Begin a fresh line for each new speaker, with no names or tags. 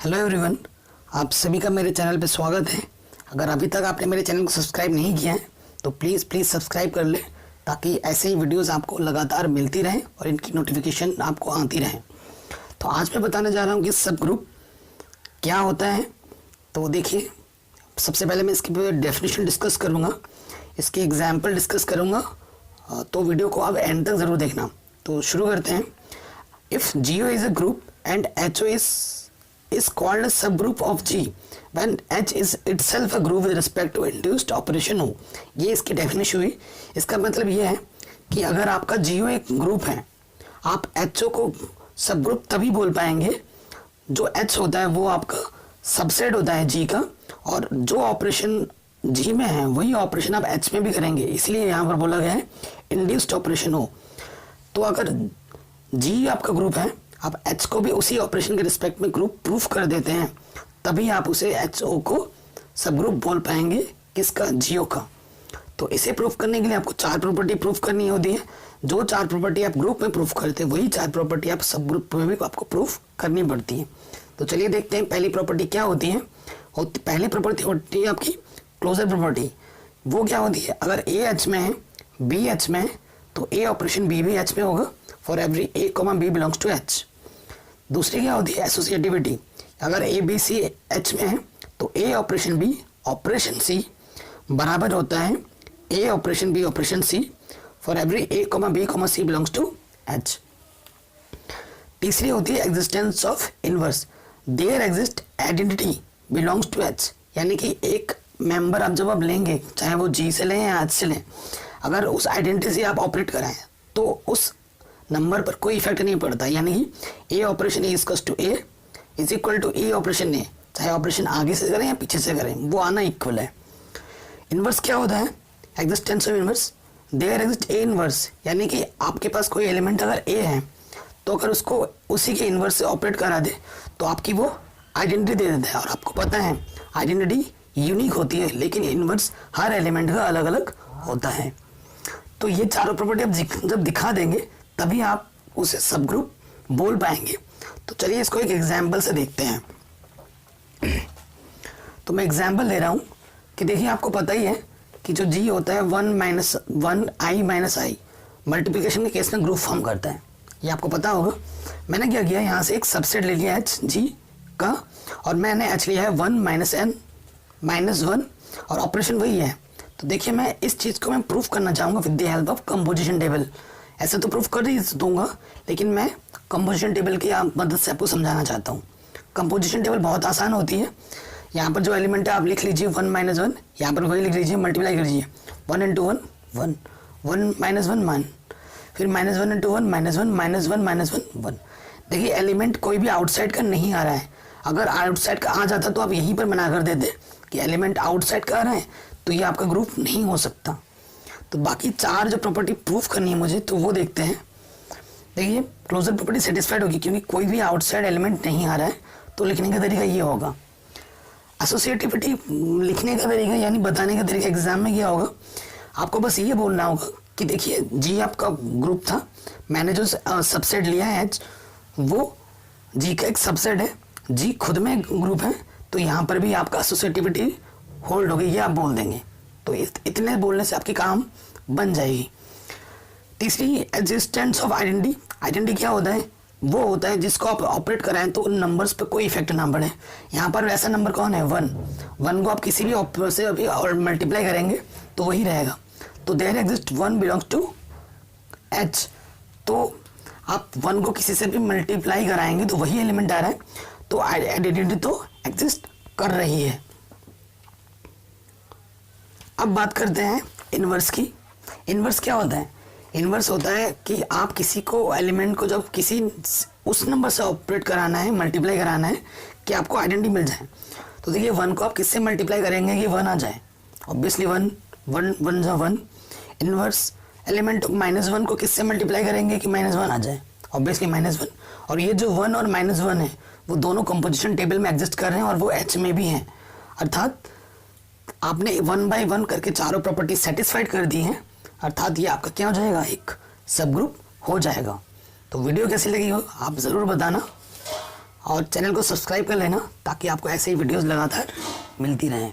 Hello everyone, आप सभी का मेरे चैनल पे स्वागत है। अगर अभी तक आपने मेरे चैनल को सब्सक्राइब नहीं किया है तो प्लीज़ सब्सक्राइब कर लें ताकि ऐसे ही वीडियोस आपको लगातार मिलती रहें और इनकी नोटिफिकेशन आपको आती रहे। तो आज मैं बताने जा रहा हूँ कि सब ग्रुप क्या होता है। तो देखिए, सबसे पहले मैं इसकी डेफिनेशन डिस्कस करूँगा, इसके एग्जाम्पल डिस्कस करूँगा, तो वीडियो को आप एंड तक ज़रूर देखना। तो शुरू करते हैं। If GO is a group and HO is called a subgroup of G when H is itself a group with respect to induced operation O। ये इसकी डेफिनेशन हुई। इसका मतलब ये है कि अगर आपका GO एक ग्रुप है, आप HO को सब ग्रुप तभी बोल पाएंगे जो H होता है वो आपका सबसेट होता है G का, और जो ऑपरेशन G में है वही ऑपरेशन आप H में भी करेंगे, इसलिए यहाँ पर बोला गया है इंड्यूस्ड ऑपरेशन हो। तो अगर G आपका ग्रुप है, आप H को भी उसी ऑपरेशन के रिस्पेक्ट में ग्रुप प्रूफ कर देते हैं, तभी आप उसे HO को सब ग्रुप बोल पाएंगे, किसका, GO का। तो इसे प्रूफ करने के लिए आपको 4 प्रॉपर्टी प्रूफ करनी होती है। जो 4 प्रॉपर्टी आप ग्रुप में प्रूफ करते हैं वही 4 प्रॉपर्टी आप सब ग्रुप में भी आपको प्रूफ करनी पड़ती है। तो चलिए देखते हैं पहली प्रॉपर्टी क्या होती है। पहली प्रॉपर्टी होती है आपकी क्लोजर प्रॉपर्टी। वो क्या होती है, अगर A H में है, B H में है, तो A ऑपरेशन B भी H में होगा for every A, B belongs to H। दूसरी क्या होती है, एसोसिएटिविटी। अगर A B C H में है तो A operation B operation C बराबर होता है A operation B operation C for every A, B, C belongs to H। तीसरी होती है existence of inverse. There exist identity belongs to H, यानी कि एक मेंबर आप जब आप लेंगे, चाहे वो G से लें या H से लें, अगर उस आइडेंटिटी से आप ऑपरेट कराएं तो उस नंबर पर कोई इफेक्ट नहीं पड़ता। यानी कि A operation A equal to A is equal to A operation A, चाहे ऑपरेशन आगे से करें या पीछे से करें, वो आना इक्वल है। इनवर्स क्या होता है, existence of inverse. There exist A inverse, यानी कि आपके पास कोई एलिमेंट अगर A है तो अगर उसको उसी के इनवर्स से ऑपरेट करा दे तो आपकी वो आइडेंटिटी दे देता है। और आपको पता है आइडेंटिटी यूनिक होती है, लेकिन इनवर्स हर एलिमेंट का अलग अलग होता है। तो ये चारों प्रॉपर्टी आप जब दिखा देंगे तभी आप उसे सब ग्रुप बोल पाएंगे। तो चलिए इसको एक एग्जाम्पल से देखते हैं। तो मैं एग्जाम्पल ले रहा हूँ कि देखिए, आपको पता ही है कि जो G होता है 1 I मल्टीप्लिकेशन के केस में ग्रुप फॉर्म करता है, ये आपको पता होगा। मैंने क्या किया, यहाँ से एक सबसेट ले लिया H G का, और मैंने H लिया है 1 - n - 1, और ऑपरेशन वही है। तो देखिए, मैं इस चीज़ को मैं प्रूफ करना चाहूँगा with the help of composition table. ऐसे तो प्रूफ कर ही दूंगा, लेकिन मैं कंपोजिशन टेबल की मदद से आपको समझाना चाहता हूँ। कंपोजिशन टेबल बहुत आसान होती है। यहाँ पर जो एलिमेंट है आप लिख लीजिए 1 - 1, यहाँ पर वही लिख लीजिए, मल्टीप्लाई कर लीजिए 1 × 1 1, 1 - 1 1, फिर -1 × 1 -1 - 1। देखिए, एलिमेंट कोई भी आउटसाइड का नहीं आ रहा है। अगर आउटसाइड का आ जाता तो आप यहीं पर मना कर देते कि एलिमेंट आउटसाइड का आ रहा है तो ये आपका ग्रुप नहीं हो सकता। तो बाकी 4 जो प्रॉपर्टी प्रूफ करनी है मुझे, तो वो देखते हैं। देखिए, क्लोजर प्रॉपर्टी सेटिस्फाइड होगी क्योंकि कोई भी आउटसाइड एलिमेंट नहीं आ रहा है, तो लिखने का तरीका ये होगा। एसोसिएटिविटी लिखने का तरीका यानी बताने का तरीका एग्जाम में क्या होगा, आपको बस ये बोलना होगा कि देखिए, G आपका ग्रुप था, मैंने जो सबसेट लिया है H, वो G का एक सबसेट है, G खुद में ग्रुप है, तो यहाँ पर भी आपका एसोसिएटिविटी होल्ड होगी, ये आप बोल देंगे। तो इतने बोलने से आपकी काम बन जाएगी। तीसरी, एग्जिस्टेंस ऑफ आइडेंटिटी। आइडेंटिटी क्या होता है, वो होता है जिसको आप ऑपरेट कराएं तो उन नंबर्स पे कोई इफेक्ट ना पड़े। यहाँ पर ऐसा नंबर कौन है, 1 को आप किसी भी ऑपरेशन से अभी और मल्टीप्लाई करेंगे तो वही रहेगा। तो there exist 1 belongs to H, तो आप 1 को किसी से भी मल्टीप्लाई कराएंगे तो वही एलिमेंट आ रहा है, तो आइडेंटिटी तो एग्जिस्ट कर रही है। अब बात करते हैं इनवर्स की। इनवर्स क्या होता है, इनवर्स होता है कि आप किसी को एलिमेंट को जब किसी उस नंबर से ऑपरेट कराना है, मल्टीप्लाई कराना है कि आपको आइडेंटिटी मिल जाए। तो देखिए, 1 को आप किससे मल्टीप्लाई करेंगे कि 1 आ जाए, ऑब्वियसली 1 × 1। इनवर्स एलिमेंट -1 को किससे मल्टीप्लाई करेंगे कि -1 आ जाए, ऑब्वियसली -1। और ये जो 1 और -1 है वो दोनों कंपोजिशन टेबल में एग्जिस्ट कर रहे हैं और वो H में भी हैं, अर्थात आपने 1 by 1 करके चारों प्रॉपर्टी सेटिस्फाइड कर दी हैं, अर्थात ये आपका क्या हो जाएगा, एक सब ग्रुप हो जाएगा। तो वीडियो कैसी लगी हो आप ज़रूर बताना। और चैनल को सब्सक्राइब कर लेना ताकि आपको ऐसे ही वीडियोस लगातार मिलती रहें।